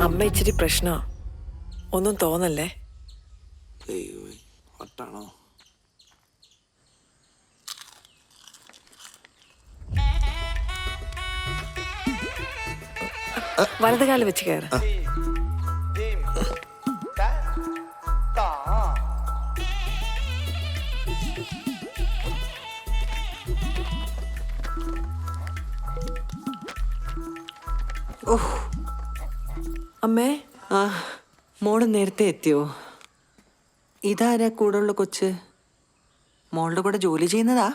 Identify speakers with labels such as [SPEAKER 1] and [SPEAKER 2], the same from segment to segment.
[SPEAKER 1] അമ്മ ഇച്ചിരി പ്രശ്നമാ, ഒന്നും തോന്നല്ലേ.
[SPEAKER 2] ഒട്ടാണോ?
[SPEAKER 1] വലതുകാലം വെച്ച് കയറ. അമ്മേ,
[SPEAKER 3] മോള് നേരത്തെ എത്തിയോ? ഇതാരാ കൂടെ ഉള്ള കൊച്ച്? മോളുടെ കൂടെ ജോലി ചെയ്യുന്നതാ?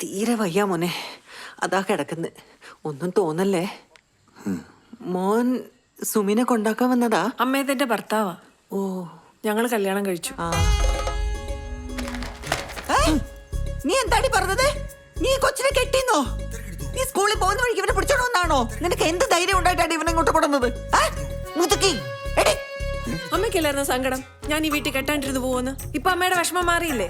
[SPEAKER 3] തീരെ വയ്യ മോനെ, അതാ കിടക്കുന്നത്. ഒന്നും തോന്നല്ലേ. മോൻ സുമിനെ കൊണ്ടാക്കാൻ വന്നതാ?
[SPEAKER 1] അമ്മ ഇതെന്റെ ഭർത്താവാ.
[SPEAKER 3] ഓ,
[SPEAKER 1] ഞങ്ങള് കല്യാണം കഴിച്ചു.
[SPEAKER 3] നീ എന്താടി പറഞ്ഞത്? നീ കൊച്ചിനെ കെട്ടിന്നോ? നീ സ്കൂളിൽ പോകുന്ന വഴിക്ക് ഇവനെ പിടിച്ചോണമെന്നാണോ? നിനക്ക് എന്ത് ധൈര്യം ഉണ്ടായിട്ടാണ് ഇവനെ ഇങ്ങോട്ട് കൊടുന്നത്?
[SPEAKER 1] അമ്മയ്ക്കല്ലായിരുന്നു സങ്കടം ഞാൻ ഈ വീട്ടിൽ കെട്ടാണ്ടിരുന്ന് പോവെന്ന്? ഇപ്പൊ അമ്മയുടെ വിഷമം മാറിയില്ലേ?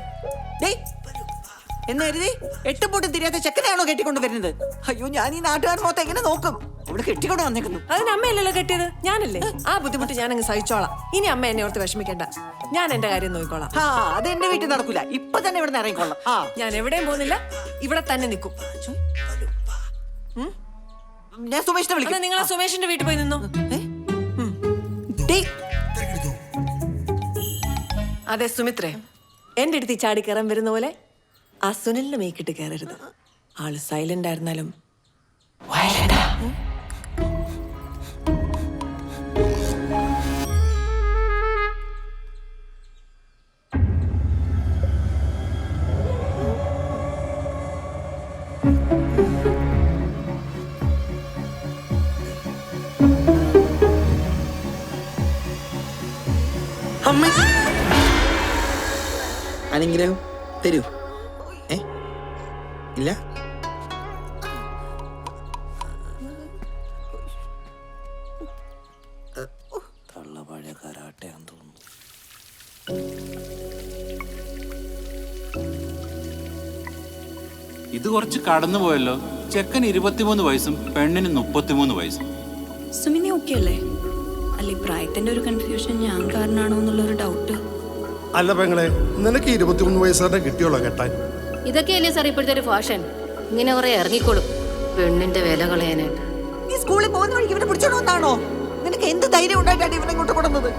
[SPEAKER 3] എന്ന് കരുതി എട്ട് പൂട്ട് തിരിയാത്ത ചെക്കനെയാണോ കെട്ടിക്കൊണ്ട് വരുന്നത്? അയ്യോ, ഞാൻ ഈ നാട്ടുകാർ മൊത്തം എങ്ങനെ നോക്കും? അവിടെ കെട്ടിക്കൊണ്ട് വന്നേക്കുന്നു.
[SPEAKER 1] അതിന് അമ്മയല്ലല്ലോ കെട്ടിയത്, ഞാനല്ലേ. ആ ബുദ്ധിമുട്ട് ഞാനങ്ങ് സഹിച്ചോളാം. ഇനി അമ്മ എന്നെ ഓർത്ത് വിഷമിക്കണ്ട, ഞാൻ എന്റെ കാര്യം നോക്കിക്കോളാം.
[SPEAKER 3] അത് എന്റെ വീട്ടിൽ നടക്കൂല. ഇപ്പൊ തന്നെ ഇവിടെ നിന്ന് ഇറങ്ങിക്കോളാം.
[SPEAKER 1] ഞാൻ എവിടെയും പോകുന്നില്ല, ഇവിടെ തന്നെ നിൽക്കും.
[SPEAKER 3] ഞാൻ സുമേഷിനെ വിളിക്കാം.
[SPEAKER 1] നിങ്ങൾ സുമേഷിന്റെ വീട്ടിൽ പോയി നിന്നോ. അതെ സുമിത്രേ, എന്റെ അടുത്ത് ചാടി കയറാൻ വരുന്ന പോലെ ആ സുനിലിനെ മേക്കിട്ട് കയറരുത്. ആള് സൈലന്റ് ആയിരുന്നാലും
[SPEAKER 2] അനുഗ്രഹം തരൂ. ഇല്ല, തള്ള പഴയ കരാട്ടയാന്ന് തോന്നുന്നു.
[SPEAKER 4] ഇത് കുറച്ച് കടന്നുപോയല്ലോ. ചെക്കന് 23 വയസ്സും പെണ്ണിന് 33 വയസ്സും.
[SPEAKER 5] സുമിനി ഓക്കെ അല്ലേ? അല്ലെ പ്രായത്തിന്റെ ഒരു കൺഫ്യൂഷൻ ഞാൻ കാരണമാണോ എന്നുള്ളൊരു ഡൗട്ട്.
[SPEAKER 6] അല്ല പെങ്ങളെ, നിനക്ക് 23 വയസ്സുകാരനെ കിട്ടിയോളോ കെട്ടാൻ?
[SPEAKER 7] ഇതൊക്കെയല്ലേ സാർ ഇപ്പോഴത്തെ ഒരു ഫാഷൻ. ഇങ്ങനെ കുറെ ഇറങ്ങിക്കോളും പെണ്ണിന്റെ വില കളയാനായിട്ട്.
[SPEAKER 3] നീ സ്കൂളിൽ പോകുന്ന വഴിക്ക് ഇവനെ പിടിച്ചോണമെന്നാണോ? നിനക്ക് എന്ത് ധൈര്യം ഉണ്ടായിട്ടാണ് ഇവനെ ഇങ്ങോട്ട് കൊടുന്നത്?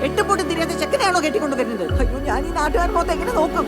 [SPEAKER 3] എട്ട് പൂട്ട് തിരിയാത്ത ചെക്കനെയാണോ കെട്ടിക്കൊണ്ട് വരുന്നത്? അയ്യോ, ഞാൻ ഈ നാട്ടുകാർ മൊത്തം എങ്ങനെ നോക്കും?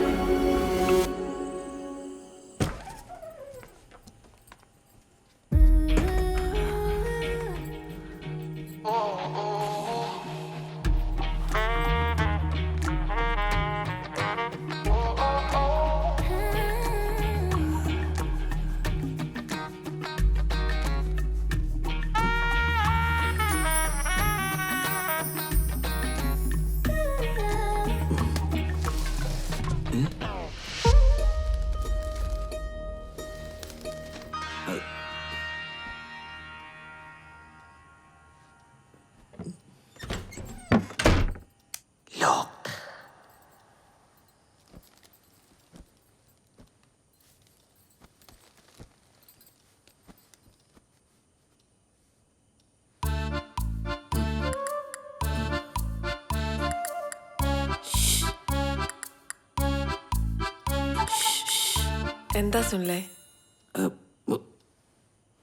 [SPEAKER 1] എന്താ സുനിലേ?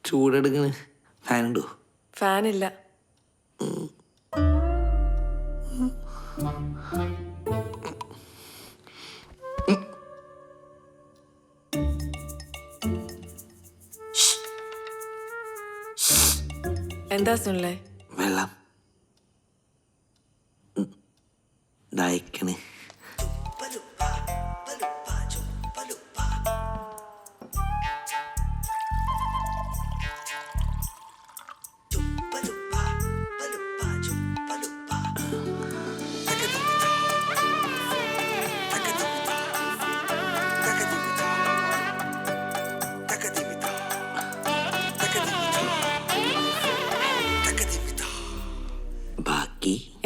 [SPEAKER 2] ചൂടെടുക്കണ്. ഫാനുണ്ടോ?
[SPEAKER 1] ഫാനില്ല. എന്താ സുനിലേ?
[SPEAKER 2] വെള്ളം ദാഹിക്കണ്.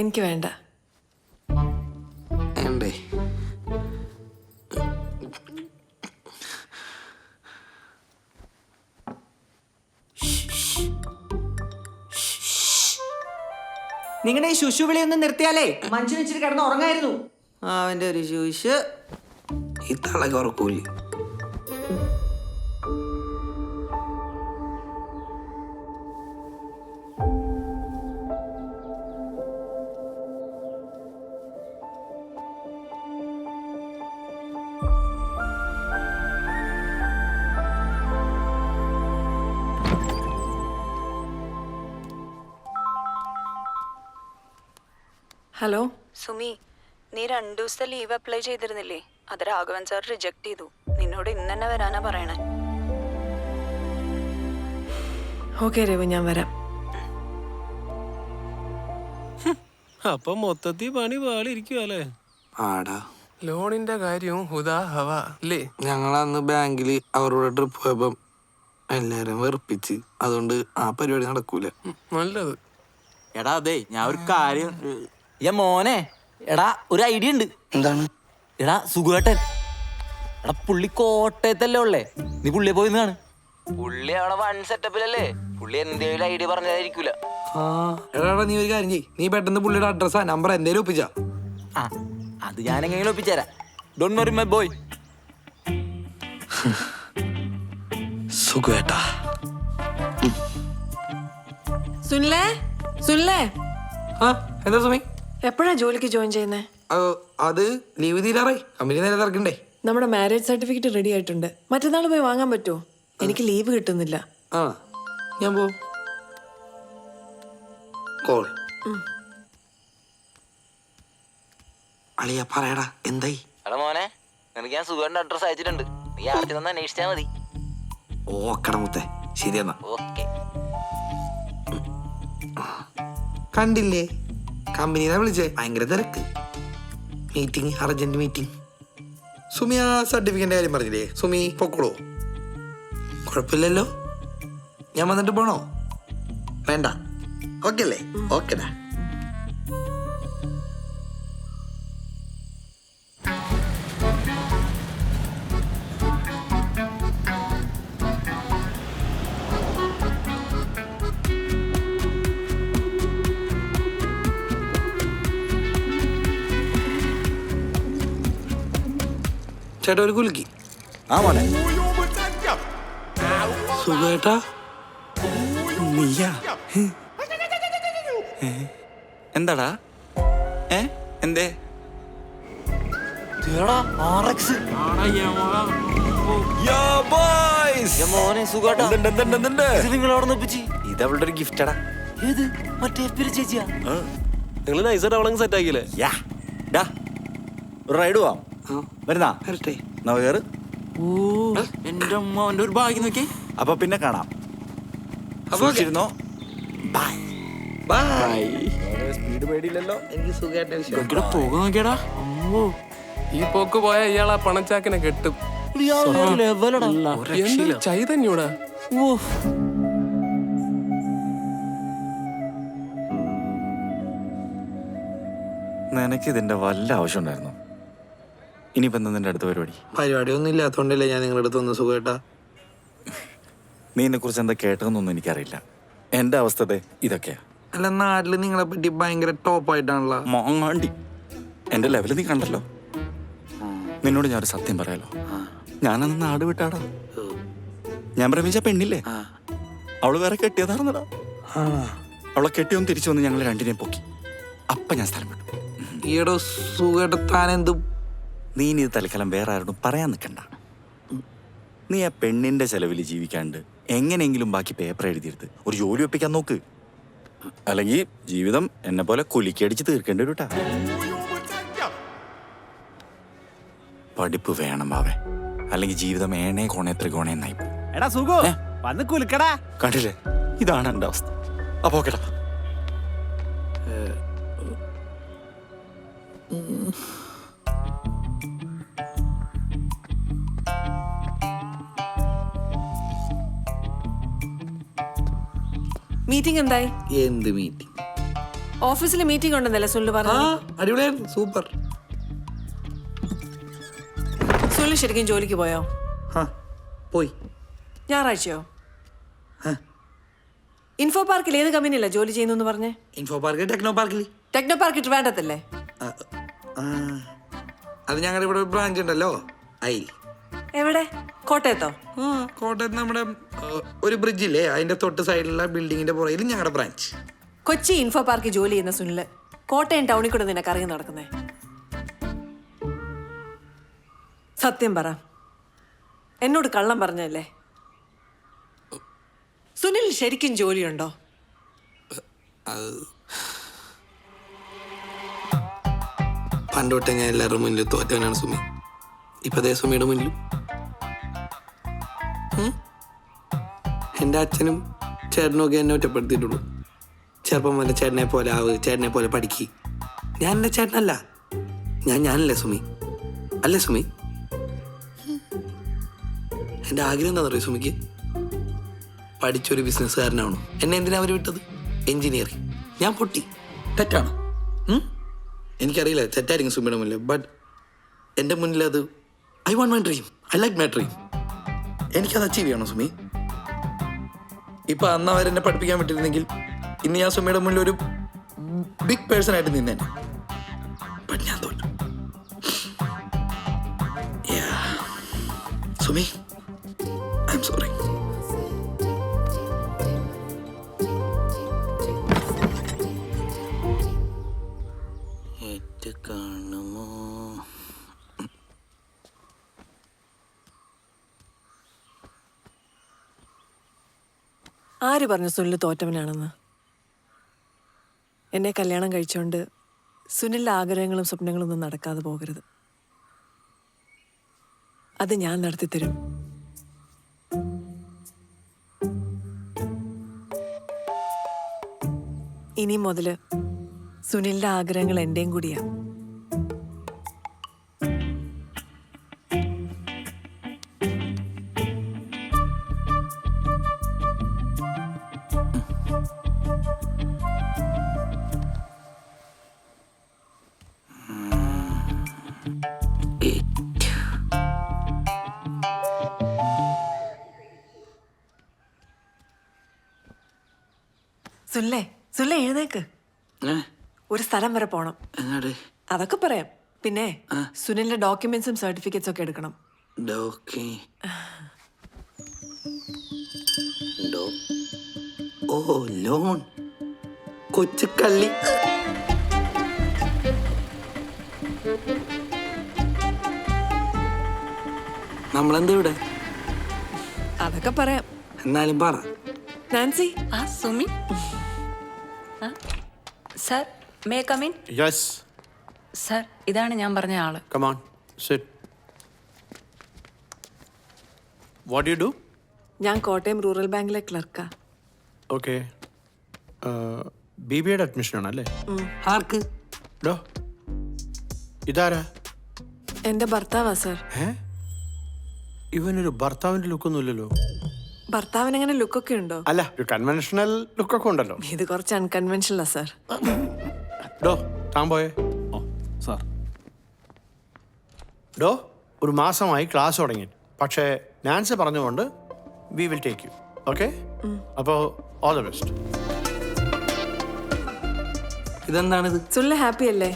[SPEAKER 1] എനിക്ക് വേണ്ട.
[SPEAKER 3] നിങ്ങളുടെ ഈ ശുശു വിളി ഒന്ന് നിർത്തിയാലേ മനുഷ്യന് ഇച്ചിരി കിടന്ന് ഉറങ്ങായിരുന്നു.
[SPEAKER 2] അവന്റെ ഒരു ശൂശ് ഈ തളക്ക് ഉറക്കൂല.
[SPEAKER 1] ഹലോ
[SPEAKER 5] സുമി, നീ 2 ദിവസത്തെ ലീവ് അപ്ലൈ ചെയ്തിരുന്നില്ലേ? അത് രാഘവൻ സാർ റിജക്ട് ചെയ്തു. നിന്നോട് ഇന്ന് തന്നെ വരാനാ പറയണേ.
[SPEAKER 1] ഓക്കെ രവി, ഞാൻ വരാം.
[SPEAKER 8] അപ്പൊ മൊത്തത്തിൽ പണി പാളിരിക്കുവല്ലേ?
[SPEAKER 2] ആടാ,
[SPEAKER 8] ലോണിന്റെ കാര്യവും ഹുദാ ഹവ അല്ലേ?
[SPEAKER 2] ഞങ്ങളന്ന് ബാങ്കിൽ അവരോട് ട്രിപ്പ് പോയപ്പം എല്ലാരും വെറുപ്പിച്ച്. അതുകൊണ്ട് ആ പരിപാടി നടക്കൂല.
[SPEAKER 8] നല്ലത്.
[SPEAKER 9] എടാ അതെ, ഞാൻ ഒരു കാര്യം മോനെ, എടാ ഒരു ഐഡിയ ഉണ്ട്.
[SPEAKER 2] എന്താണ്?
[SPEAKER 9] എടാ സുഖേട്ടൻ, എടാ പുള്ളി കോട്ടയത്തല്ലേ ഉള്ളേ, നീ പുള്ളിയെ പോയി കാണു. പുള്ളി അവിടെ വൺ സെറ്റപ്പിലല്ലേ, പുള്ളി എന്തെങ്കിലും ഐഡിയ പറഞ്ഞായിരിക്കൂല.
[SPEAKER 2] എടാ നീ ഒരു കാര്യം ചെയ്യ്, നീ പെട്ടെന്ന് പുള്ളിയുടെ അഡ്രസ്സാ നമ്പർ എന്തേലും ഒപ്പിച്ചാ.
[SPEAKER 9] ആ അത് ഞാൻ എങ്ങനെയും ഒപ്പിച്ചുതരാം. Don't worry my boy.
[SPEAKER 2] സുഖേട്ടാ.
[SPEAKER 1] സുനിലേ, സുനിലേ,
[SPEAKER 2] ആ എന്താ സുമി?
[SPEAKER 1] എപ്പോഴാ ജോലിക്ക് ജോയിൻ ചെയ്യുന്നേ?
[SPEAKER 2] അത് ലീവ് തീരാറായി, കമ്പനി നേരെ തിരക്കണ്ടേ.
[SPEAKER 1] നമ്മുടെ മാരേജ് സർട്ടിഫിക്കറ്റ് റെഡി ആയിട്ടുണ്ട്. മറ്റന്നാൾ പോയി വാങ്ങാൻ പറ്റുമോ? എനിക്ക് ലീവ് കിട്ടുന്നില്ല.
[SPEAKER 2] ആ ഞാൻ പോ. കോൾ അളിയ പറയടാ, എന്തായി?
[SPEAKER 9] എടാ മോനെ, നിനക്ക് ഞാൻ സുഖേട്ടൻ്റെ അഡ്രസ് അയച്ചിട്ടുണ്ട്. നീ ആദ്യം തന്നെ അന്വേഷിച്ചാൽ മതി.
[SPEAKER 2] ഓക്കട മുത്തേ, ശരി എന്നാ.
[SPEAKER 9] ഓക്കെ.
[SPEAKER 2] കണ്ടില്ലേ, കമ്പനിനെ വിളിച്ചേ, ഭയങ്കര തിരക്ക്. Meeting, urgent meeting. സുമി ആ സർട്ടിഫിക്കറ്റിന്റെ കാര്യം പറഞ്ഞില്ലേ? സുമി പൊക്കോളൂ, കുഴപ്പമില്ലല്ലോ. ഞാൻ വന്നിട്ട് പോണോ? വേണ്ട, ഓക്കെ അല്ലേ? ഓക്കെടാ. ചേട്ടാ ഒരു കുലുക്കി.
[SPEAKER 9] ആ മോനെ,
[SPEAKER 2] സുഖേട്ടാ.
[SPEAKER 4] നീയാ? എന്താടാ? എന്തേ?
[SPEAKER 9] മോനെ സുഖേട്ടാ, നിങ്ങൾ അവിടെ ഒപ്പിച്ച്.
[SPEAKER 8] ഇത് അവളുടെ ഒരു ഗിഫ്റ്റടാ.
[SPEAKER 9] ഏത്? മറ്റേ ചേച്ചിയാ?
[SPEAKER 8] നിങ്ങൾ നൈസായിട്ട് അവളങ്ങ് സെറ്റ് ആക്കിയില്ലേ?
[SPEAKER 9] ഒരു റൈഡ് പോവാം. വരുന്നാ?
[SPEAKER 2] വരട്ടെ.
[SPEAKER 9] നവകേറ്. ഓ എന്റെ അമ്മ, എന്റെ ഒരു ഭാഗ്യം നോക്കി. അപ്പൊ പിന്നെ കാണാം. സൂക്ഷിച്ചിരുന്നോ? ബൈ.
[SPEAKER 8] സ്പീഡ് പേടിയില്ലല്ലോ.
[SPEAKER 2] എനിക്ക് സുഖേട്ട വിഷയം.
[SPEAKER 9] പോക നോക്കിയടാ.
[SPEAKER 8] ഈ പോക്ക് പോയ ഇയാൾ ആ പണച്ചാക്കിനെ കെട്ടും. എന്തൊരു ചൈതന്യൂടാ.
[SPEAKER 4] നിനക്ക് ഇതിന്റെ വല്ല ആവശ്യം ഉണ്ടായിരുന്നു? ഇനിയിപ്പോ എന്താ നിന്റെ അടുത്ത പരിപാടി?
[SPEAKER 2] പരിപാടിയൊന്നും ഇല്ലാത്തോണ്ടല്ലേ ഞാൻ നിങ്ങളുടെ അടുത്ത് വന്ന് സുഖേട്ടാ.
[SPEAKER 4] നീ എന്നെ കുറിച്ച് എന്താ കേട്ടതെന്നൊന്നും എനിക്കറിയില്ല. എന്റെ അവസ്ഥ ഇതൊക്കെയാ.
[SPEAKER 2] അല്ല, നാട്ടില് നിങ്ങളെ പറ്റി ഭയങ്കര ടോപ്പായിട്ടാണല്ലോ.
[SPEAKER 4] മോങ്ങാണ്ടി, എന്റെ ലെവല് നീ കണ്ടല്ലോ. നിന്നോട് ഞാനൊരു സത്യം പറയാലോ, ഞാനന്ന് നാട് വിട്ടാടാ. ഞാൻ പ്രേമിച്ച പെണ്ണില്ലേ, അവള് വേറെ കെട്ടിയതാർന്നടാ. അവളെ കെട്ടിയൊന്ന് തിരിച്ചു വന്ന് ഞങ്ങൾ രണ്ടിനെയും പൊക്കി. അപ്പൊ ഞാൻ സ്ഥലം വിട്ടു.
[SPEAKER 2] ഈയിടെ സുഖേട്ട താനെന്ത്?
[SPEAKER 4] നീ ഇനി ഇത് തൽക്കാലം വേറെ ആരോടും പറയാൻ നിൽക്കണ്ട. നീ ആ പെണ്ണിന്റെ ചെലവിൽ ജീവിക്കാണ്ട് എങ്ങനെയെങ്കിലും ബാക്കി പേപ്പർ എഴുതിയെടുത്ത് ഒരു ജോലി ഒപ്പിക്കാൻ നോക്ക്. അല്ലെങ്കിൽ ജീവിതം എന്നെ പോലെ കുലിക്കടിച്ച് തീർക്കേണ്ടി വരൂട്ടാ. പഠിപ്പ് വേണം ബാവേ, അല്ലെങ്കിൽ ജീവിതം ഏണേ കോണേ ത്രികോണേന്നായി പോകും.
[SPEAKER 9] എടാ സുഖോ, വന്ന് കുലുക്കടാ.
[SPEAKER 4] കണ്ടില്ലേ, ഇതാണ് എൻ്റെ അവസ്ഥ. അപ്പോ കേട്ടാ.
[SPEAKER 1] മീറ്റിംഗ് എന്തായി?
[SPEAKER 2] എന്ത് മീറ്റിംഗ്?
[SPEAKER 1] ഓഫീസിൽ മീറ്റിംഗ് ഉണ്ടെന്നല്ലേ സുനിൽ
[SPEAKER 2] ആ
[SPEAKER 1] പറഞ്ഞു?
[SPEAKER 2] അടിപൊളിയായിരുന്നു, സൂപ്പർ.
[SPEAKER 1] സുനിൽ ശരിക്കും ജോലിക്ക് പോയോ?
[SPEAKER 2] പോയി.
[SPEAKER 1] ഞായറാഴ്ചയോ? ഇൻഫോ പാർക്കിൽ ഏത് കമ്പനിയല്ല ജോലി ചെയ്യുന്നു പറഞ്ഞേ?
[SPEAKER 2] ഇൻഫോ പാർക്ക് ടെക്നോ പാർക്കിൽ.
[SPEAKER 1] ടെക്നോ പാർക്ക് ട്രിവാൻഡ്രത്തല്ലേ?
[SPEAKER 2] അത് ഞങ്ങളുടെ ഇവിടെ ബ്രാഞ്ച് ഉണ്ടല്ലോ, അയിൽ.
[SPEAKER 1] എവിടെ? കോട്ടയത്തോ?
[SPEAKER 2] കോട്ടയത്ത് നമ്മുടെ ഒരു ബ്രിഡ്ജില്ലേ, അതിന്റെ തൊട്ട് സൈഡിലുള്ള ബിൽഡിങ്ങിന്റെ പുറകിൽ ഞങ്ങളുടെ ബ്രാഞ്ച്.
[SPEAKER 1] കൊച്ചി ഇൻഫോ പാർക്കിൽ ജോലി ചെയ്യുന്ന സുനില് കോട്ടയം ടൗണിൽ കൂടെ നിനക്ക് അറിയാൻ നടക്കുന്നേ? സത്യം പറ, എന്നോട് കള്ളം പറഞ്ഞല്ലേ? സുനിൽ ശരിക്കും ജോലിയുണ്ടോ?
[SPEAKER 2] പണ്ടോട്ടെ ഞാൻ എല്ലാവരുടെ മുന്നിൽ തോറ്റവനാണ് സുമി. ഇപ്പതേ സുമിയുടെ മുന്നിലും. എൻ്റെ അച്ഛനും ചേട്ടനും ഒക്കെ എന്നെ ഒറ്റപ്പെടുത്തിയിട്ടുള്ളൂ. ചെറുപ്പം മുതലേ ചേട്ടനെ പോലെ ആവ്, ചേട്ടനെ പോലെ പഠിക്ക്. ഞാൻ എൻ്റെ ചേട്ടനല്ല, ഞാനല്ലേ സുമി? അല്ലേ സുമി? എൻ്റെ ആഗ്രഹം എന്താ പറയുക സുമിക്ക്? പഠിച്ചൊരു ബിസിനസ്സുകാരനാണോ? എന്നെ എന്തിനാ അവർ വിട്ടത്? എഞ്ചിനീയറിങ്. ഞാൻ പൊട്ടി. തെറ്റാണ്. എനിക്കറിയില്ല, തെറ്റായിരിക്കും സുമിയുടെ മുന്നിൽ. ബട്ട് എൻ്റെ മുന്നിൽ അത് I want my dream, I like my dream. എനിക്കത് അച്ചീവ് ചെയ്യണം സുമി. ഇപ്പം അന്ന് അവരെന്നെ പഠിപ്പിക്കാൻ പറ്റിയിരുന്നെങ്കിൽ ഇന്ന് ഞാൻ സുമിയുടെ മുന്നിൽ ഒരു ബിഗ് പേഴ്സൺ ആയിട്ട് നിന്നേനെ. ബട്ട് ഞാൻ തോറ്റു. Sumi, I am sorry. കാണുമോ?
[SPEAKER 1] ആര് പറഞ്ഞു സുനിൽ തോറ്റവനാണെന്ന്? എന്നെ കല്യാണം കഴിച്ചുകൊണ്ട് സുനിലിൻ്റെ ആഗ്രഹങ്ങളും സ്വപ്നങ്ങളും ഒന്നും നടക്കാതെ പോകരുത്. അത് ഞാൻ നടത്തിത്തരും. ഇനി മുതൽ സുനിലിൻ്റെ ആഗ്രഹങ്ങൾ എൻ്റെയും കൂടിയാ. സുനിലേ, സുനിലേ എഴുന്നേക്ക്. ഒരു സ്ഥലം വരെ പോണം. അതൊക്കെ പറയാം. പിന്നെ സുനിലിന്റെ ഡോക്യുമെന്റ്സും സർട്ടിഫിക്കറ്റ്സും ഒക്കെ എടുക്കണം.
[SPEAKER 2] ഓ ലോൺ, കൊച്ചുകള്ളി. നമ്മളെന്താ ഇവിടെ?
[SPEAKER 1] അതൊക്കെ പറയാം.
[SPEAKER 2] എന്നാലും പറ.
[SPEAKER 1] Nancy.
[SPEAKER 5] Sumi sir, may come in?
[SPEAKER 6] Yes,
[SPEAKER 5] sir, ഇതാണ് ഞാൻ പറഞ്ഞ ആള്.
[SPEAKER 6] Come on, sit. What you do?
[SPEAKER 1] ഞാൻ കോട്ടയം റൂറൽ ബാങ്കിലെ ക്ലർക്കാ.
[SPEAKER 6] ഓക്കെ, BBA അഡ്മിഷൻ ആണല്ലേ?
[SPEAKER 2] ആർക്ക്?
[SPEAKER 6] ഡോ, ഇതാരാ?
[SPEAKER 1] എന്റെ ഭർത്താവാ സർ.
[SPEAKER 6] ഇവനൊരു ഭർത്താവിന്റെ ലുക്കൊന്നുമില്ലല്ലോ.
[SPEAKER 1] ഭർത്താവിന് അങ്ങനെ ലുക്കൊക്കെ ഉണ്ടോ?
[SPEAKER 6] അല്ല, ഒരു കൺവെൻഷണൽ ലുക്കൊക്കെ ഉണ്ടല്ലോ.
[SPEAKER 1] ഇത് കുറച്ച് അൺകൺവെൻഷനലാ സർ.
[SPEAKER 6] ഡോ, താൻ പോയേ.
[SPEAKER 4] ഓ സാർ.
[SPEAKER 6] ഡോ, ഒരു മാസമായി ക്ലാസ് തുടങ്ങി. പക്ഷേ നാൻസി പറഞ്ഞുകൊണ്ട് we will take you. Okay, അപ്പോൾ ഓൾ ദ ബെസ്റ്റ്.
[SPEAKER 2] ഇതെന്താണിത്?
[SPEAKER 1] സുനിൽ ഹാപ്പി അല്ലേ?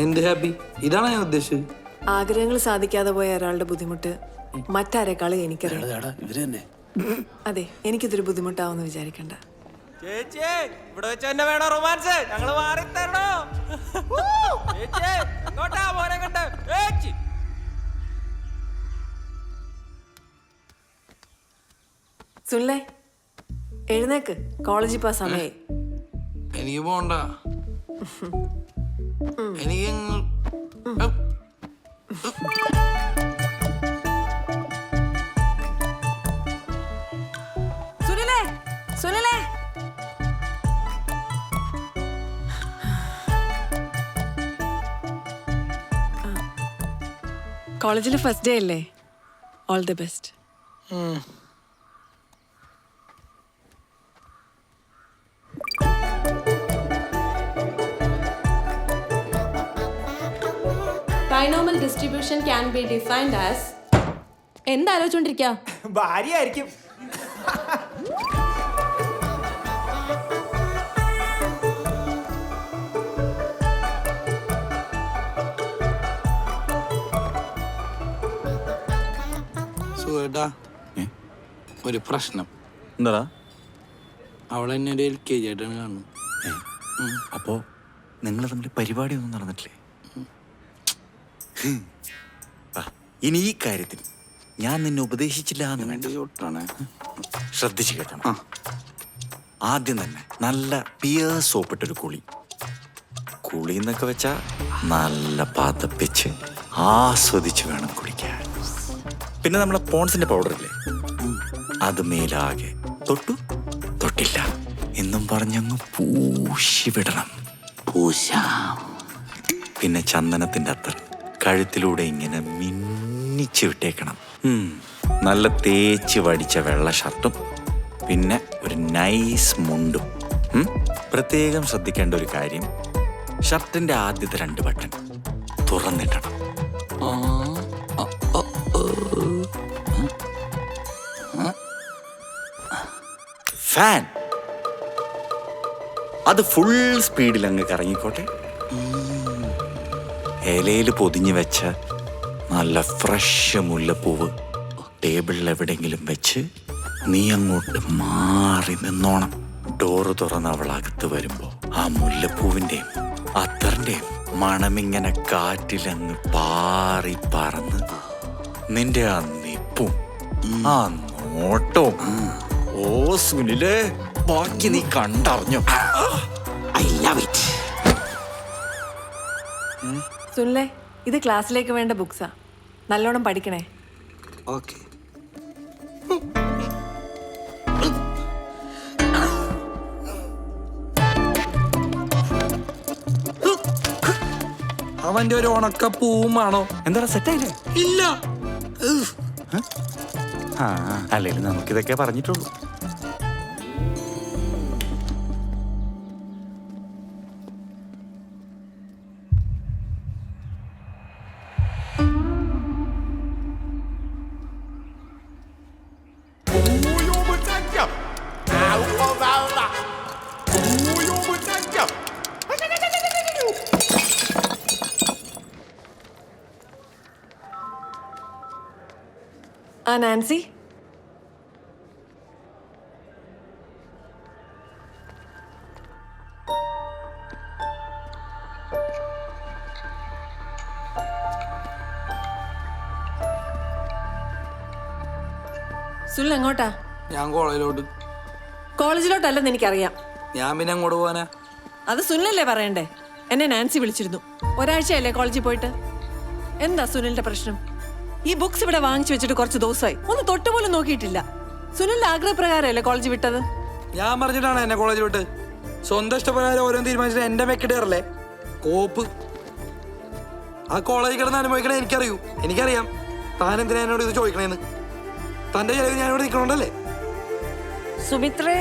[SPEAKER 2] എന്ത് ഹാപ്പി? ഇതാണ് ഞാൻ ഉദ്ദേശിച്ചത്.
[SPEAKER 1] ആഗ്രഹങ്ങൾ സാധിക്കാതെ പോയ ഒരാളുടെ ബുദ്ധിമുട്ട് മറ്റാരെക്കാളും എനിക്കറിയാം.
[SPEAKER 4] ഇവര് തന്നെ.
[SPEAKER 1] അതെ, എനിക്കിതൊരു ബുദ്ധിമുട്ടാവെന്ന് വിചാരിക്കണ്ട.
[SPEAKER 9] ചേച്ചി, ഇവിടെ വെച്ച് തന്നെ വേണോ റൊമാൻസ്? ഞങ്ങള് മാറി തരണോ? ചേച്ചി, ഇങ്ങോട്ടാ മോനെ കണ്ട്. ചേച്ചി,
[SPEAKER 1] സുനിലേ എഴുന്നേക്ക്, കോളേജിൽ പോ, സമയായി.
[SPEAKER 2] എനിക്ക് പോണ്ട. എനിക്ക്
[SPEAKER 1] സുനിലേ, സുനിലേ. കോളേജിൽ ഫസ്റ്റ് ഡേ അല്ലേ? All the best.
[SPEAKER 10] Binomial distribution can be defined as എന്താലോചിച്ചോണ്ടിരിക്കുക?
[SPEAKER 9] ഭാര്യയായിരിക്കും.
[SPEAKER 2] ഒരു പ്രശ്നം.
[SPEAKER 4] എന്താടാ?
[SPEAKER 2] അവൾ എന്നെ ഒരു LKG ആയിട്ടാണ് കാണുന്നത്.
[SPEAKER 4] അപ്പോ നിങ്ങൾ തമ്മിൽ പരിപാടിയൊന്നും നടന്നിട്ടില്ലേ? ആ, ഇനി ഈ കാര്യത്തിൽ ഞാൻ നിന്നെ ഉപദേശിച്ചില്ല എന്ന് വേണ്ട.
[SPEAKER 2] ചോട്ടാണ്.
[SPEAKER 4] ശ്രദ്ധിച്ചു കേട്ടണം. ആദ്യം തന്നെ നല്ല പിയർ സോപ്പിട്ടൊരു കുളി. കുളി എന്നൊക്കെ വെച്ചാ നല്ല പതപ്പിച്ച് ആസ്വദിച്ച് വേണം കുളിക്കാൻ. പിന്നെ നമ്മളെ പോൺസിന്റെ പൗഡർ ഇല്ലേ, അത് മേലാകെ തൊട്ടു തൊട്ടില്ല എന്നും പറഞ്ഞങ്ങ് പൂശി വിടണം. പിന്നെ ചന്ദനത്തിന്റെ അത്ര കഴുത്തിലൂടെ ഇങ്ങനെ മിന്നിച്ച് വിട്ടേക്കണം. നല്ല തേച്ച് വടിച്ച വെള്ള ഷർട്ടും പിന്നെ ഒരു നൈസ് മുണ്ടും. പ്രത്യേകം ശ്രദ്ധിക്കേണ്ട ഒരു കാര്യം, ഷർട്ടിന്റെ ആദ്യത്തെ 2 ബട്ടൺ തുറന്നിടണം. ഫാൻ അത് ഫുൾ സ്പീഡിൽ അങ്ങ് കറങ്ങിക്കോട്ടെ. ഇലയിൽ പൊതിഞ്ഞു വെച്ച നല്ല ഫ്രഷ് മുല്ലപ്പൂവ് ടേബിളിൽ എവിടെയെങ്കിലും വെച്ച് നീ അങ്ങോട്ട് മാറി നിന്നോണം. ഡോറ് തുറന്ന് അവൾ അകത്ത് വരുമ്പോ ആ മുല്ലപ്പൂവിന്റെയും അത്തറിന്റെയും മണമിങ്ങനെ കാറ്റിലങ്ങ് പാറി പറന്ന് നിന്റെ ആ നിപ്പും ആ നോട്ടവും. ഓ സുനിലേ, ബാക്കി നീ കണ്ടറിഞ്ഞു. I love it.
[SPEAKER 1] സുനിലേ, ഇത് ക്ലാസ്സിലേക്ക് വേണ്ട ബുക്സാ. നല്ലോണം പഠിക്കണേ.
[SPEAKER 2] ഓക്കെ. അവന്റെ ഒരു ഉണക്ക പൂവുമാണോ?
[SPEAKER 4] എന്താ സെറ്റായില്ലേ?
[SPEAKER 2] ഇല്ല.
[SPEAKER 4] ആ, അല്ലെങ്കിൽ നമുക്കിതൊക്കെ പറഞ്ഞിട്ടുള്ളൂ.
[SPEAKER 1] ആ നാൻസി, സുനിൽ എങ്ങോട്ടാ?
[SPEAKER 2] ഞാൻ കോളേജിലോട്ട്.
[SPEAKER 1] കോളേജിലോട്ടല്ലെന്ന് എനിക്കറിയാം.
[SPEAKER 2] ഞാൻ പിന്നെ അങ്ങോട്ട് പോവാനാ?
[SPEAKER 1] അത് സുനിലല്ലേ പറയണ്ടേ? എന്നെ നാൻസി വിളിച്ചിരുന്നു. ഒരാഴ്ചയല്ലേ കോളേജിൽ പോയിട്ട്. എന്താ സുനിലിന്റെ പ്രശ്നം? ഈ ബുക്സ് ഇവിടെ വാങ്ങിച്ചു വെച്ചിട്ട് കുറച്ച് ദിവസമായി. ഒന്ന് തൊട്ടുപോലും നോക്കിയിട്ടില്ല. സുനിലിന്റെ ആഗ്രഹപ്രകാരമല്ലേ കോളേജ് വിട്ടത്?
[SPEAKER 2] ഞാൻ പറഞ്ഞിട്ടാണ് എന്നെ കോളേജ് വിട്ട്. സ്വന്തം ഇഷ്ടപ്രകാരം ഓരോന്ന് തീരുമാനിച്ചിട്ട് എന്റെ മെക്കിടേറല്ലേ കോപ്പ്. ആ കോളേജിൽ കിടന്ന് അനുഭവിക്കണേ എനിക്കറിയൂ. എനിക്കറിയാം താൻ എന്തിനാ എന്നോട് ഇത് ചോദിക്കണേന്ന്. തന്റെ ചെലവ് ഞാനിവിടെ നിൽക്കണോണ്ടല്ലേ.
[SPEAKER 1] സുമിത്രേ,